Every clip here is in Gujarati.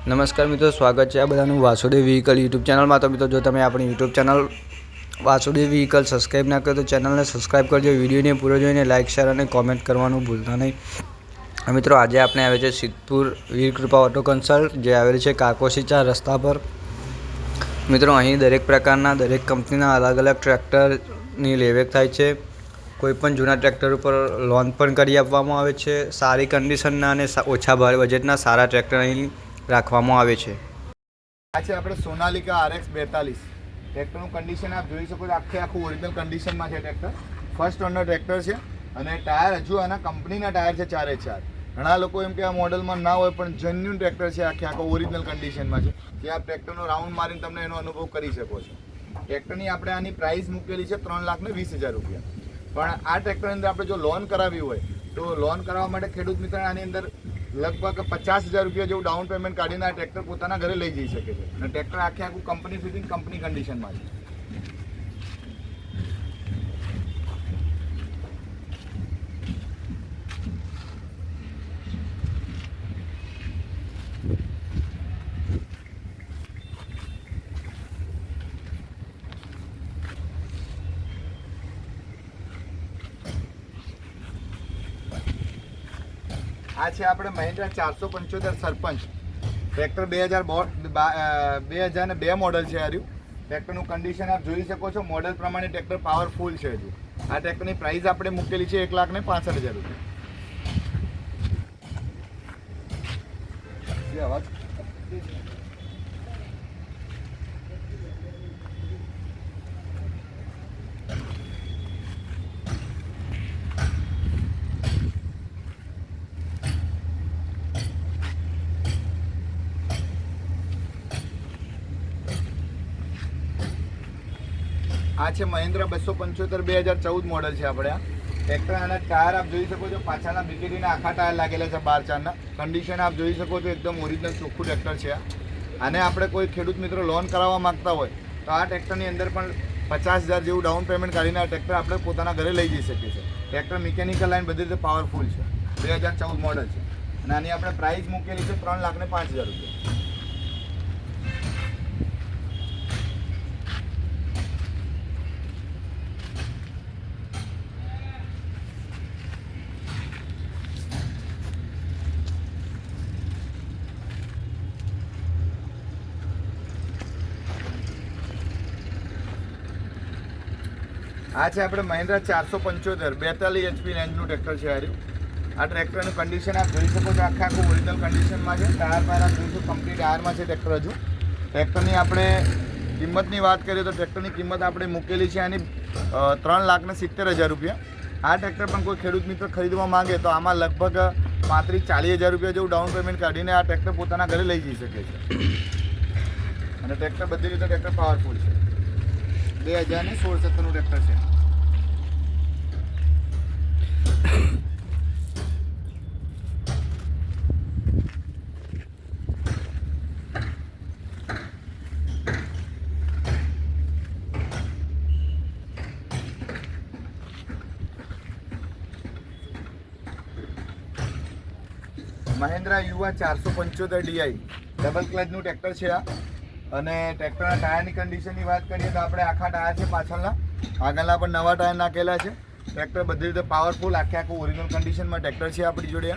નમસ્કાર મિત્રો, સ્વાગત છે આ બધાનું વાસુદેવ વ્હીકલ યુટ્યુબ ચેનલમાં। તો મિત્રો, જો તમે આપણી YouTube channel Vasudev vehicle subscribe ના કરો તો ચેનલને સબસ્ક્રાઈબ કરજો। વિડીયોને પૂરો જોઈને લાઇક, શેર અને કોમેન્ટ કરવાનું ભૂલતા નહીં। મિત્રો, આજે આપણે આવે છે સિદ્ધપુર વીરકૃપા ઓટો કન્સલ્ટ, જે આવેલ છે કાકોશી 4 રસ્તા પર। મિત્રો, અહીં દરેક પ્રકારના દરેક કંપનીના અલગ અલગ ટ્રેક્ટરની લેવેક થાય છે। કોઈપણ જૂના ટ્રેક્ટર ઉપર લોન પણ કરી આપવામાં આવે છે। સારી કન્ડિશનના અને ઓછા બજેટના સારા ટ્રેક્ટર અહીં રાખવામાં આવે છે। આ છે આપણે સોનાલિકા RX 42 ટ્રેક્ટરનું કન્ડિશન આપ જોઈ શકો છો। આખું ઓરિજિનલ કન્ડિશનમાં છે ટ્રેક્ટર। ફર્સ્ટ ઓનર ટ્રેક્ટર છે અને ટાયર હજુ આના કંપનીના ટાયર છે 4x4। ઘણા લોકો એમ કે આ મોડલમાં ના હોય, પણ જેન્યુન ટ્રેક્ટર છે, આખો ઓરિજિનલ કન્ડિશનમાં છે, જે આપ ટ્રેક્ટરનો રાઉન્ડ મારીને તમને એનો અનુભવ કરી શકો છો। ટ્રેક્ટરની આપણે આની પ્રાઇસ મૂકેલી છે 3,20,000 રૂપિયા। પણ આ ટ્રેક્ટરની અંદર આપણે જો લોન કરાવી હોય તો લોન કરાવવા માટે ખેડૂત મિત્ર આની અંદર લગભગ 50,000 રૂપિયા જેવું ડાઉન પેમેન્ટ કાઢીને આ ટ્રેક્ટર પોતાના ઘરે લઈ જઈ શકે છે। અને ટ્રેક્ટર આખું કંપની ફિટિંગ, કંપની કન્ડિશનમાં છે। આ છે આપણે મહિન્દ્રા 475 સરપંચ ટ્રેક્ટર 2002 મોડલ છે। આ ટ્રેક્ટરનું કન્ડિશન આપ જોઈ શકો છો। મોડલ પ્રમાણે ટ્રેક્ટર પાવરફુલ છે। હજુ આ ટ્રેક્ટરની પ્રાઇસ આપણે મૂકેલી છે 1,65,000 રૂપિયા। આ છે મહિન્દ્રા 275 2014 મોડલ છે આપણે। આ ટ્રેક્ટર આના ટાયર આપ જોઈ શકો છો। પાછળના બીકેડીના આખા ટાયર લાગેલા છે 12/4ના। કન્ડિશન આપ જોઈ શકો છો, એકદમ ઓરિજિનલ ચોખ્ખું ટ્રેક્ટર છે। આને આપણે કોઈ ખેડૂત મિત્રો લોન કરાવવા માંગતા હોય તો આ ટ્રેક્ટરની અંદર પણ 50,000 જેવું ડાઉન પેમેન્ટ કાઢીને આ ટ્રેક્ટર આપણે પોતાના ઘરે લઈ જઈ શકીએ છીએ। ટ્રેક્ટર મિકેનિકલ લાઈન બધી રીતે પાવરફુલ છે। 2014 મોડલ છે અને આની આપણે પ્રાઇસ મૂકેલી છે 3,05,000 રૂપિયા। આ છે આપણે મહિન્દ્રા 475 42 HP રેન્જનું ટ્રેક્ટર છે। આ ટ્રેક્ટરની કન્ડિશન આપ જોઈ શકો છો। આખું ઓરિજિનલ કન્ડિશનમાં છે। ટાયર પાયર આપ જોઈશું, કંપની ટાયરમાં છે ટ્રેક્ટર। હજુ ટ્રેક્ટરની આપણે કિંમતની વાત કરીએ તો ટ્રેક્ટરની કિંમત આપણે મૂકેલી છે આની 3,70,000 રૂપિયા। આ ટ્રેક્ટર પણ કોઈ ખેડૂત મિત્ર ખરીદવા માંગે તો આમાં લગભગ 35-40,000 રૂપિયા જેવું ડાઉન પેમેન્ટ કાઢીને આ ટ્રેક્ટર પોતાના ઘરે લઈ જઈ શકે છે। અને ટ્રેક્ટર બધી રીતે ટ્રેક્ટર પાવરફુલ છે। 2016-17નું ટ્રેક્ટર છે। મહિન્દ્રા યુવા 475 DI ડબલ ક્લચનું ટ્રેક્ટર છે આ। અને ટ્રેક્ટરના ટાયરની કન્ડિશનની વાત કરીએ તો આપણે આખા ટાયર છે પાછળના, આગળના પણ નવા ટાયર નાખેલા છે। ટ્રેક્ટર બધી રીતે પાવરફુલ, આખું ઓરિજિનલ કન્ડિશનમાં ટ્રેક્ટર છે આપણી જોડે।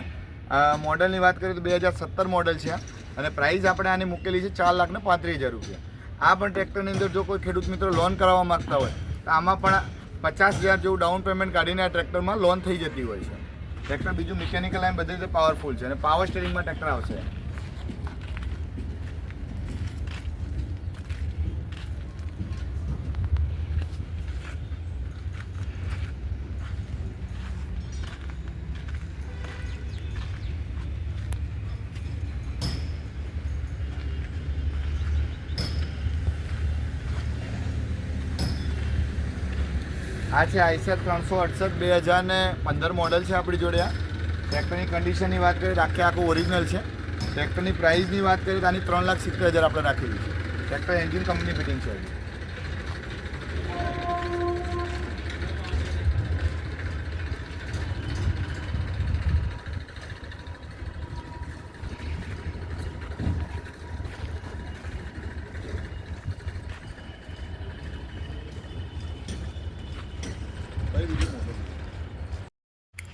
મોડલની વાત કરીએ તો 2017 મોડલ છે અને પ્રાઇસ આપણે આની મૂકેલી છે 4,35,000 રૂપિયા। આ પણ ટ્રેક્ટરની અંદર જો કોઈ ખેડૂત મિત્રો લોન કરાવવા માગતા હોય તો આમાં પણ 50,000 જેવું ડાઉન પેમેન્ટ કાઢીને આ ટ્રેક્ટરમાં લોન થઈ જતી હોય છે। ટ્રેક્ટર બીજું મિકેનિકલ લાઈન બધી રીતે પાવરફુલ છે અને પાવર સ્ટીરિંગમાં ટ્રેક્ટર આવશે। આ છે આઈસર 368 2015 મોડલ છે આપણી જોડે। આ ટ્રેક્ટરની કન્ડિશનની વાત કરીએ તો આખું ઓરિજિનલ છે। ટ્રેક્ટરની પ્રાઇસની વાત કરીએ તો આની 3,70,000 આપણે રાખેલી છે। ટ્રેક્ટર એન્જિન કંપની ફિટિંગ છે।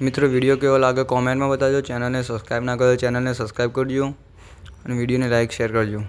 મિત્રો વિડીયો કેવો લાગે કોમેન્ટમાં બતાવજો. ચેનલને સબસ્ક્રાઈબ ના કરો ચેનલને સબસ્ક્રાઈબ કરજો અને વિડીયોને લાઇક શેર કરજો.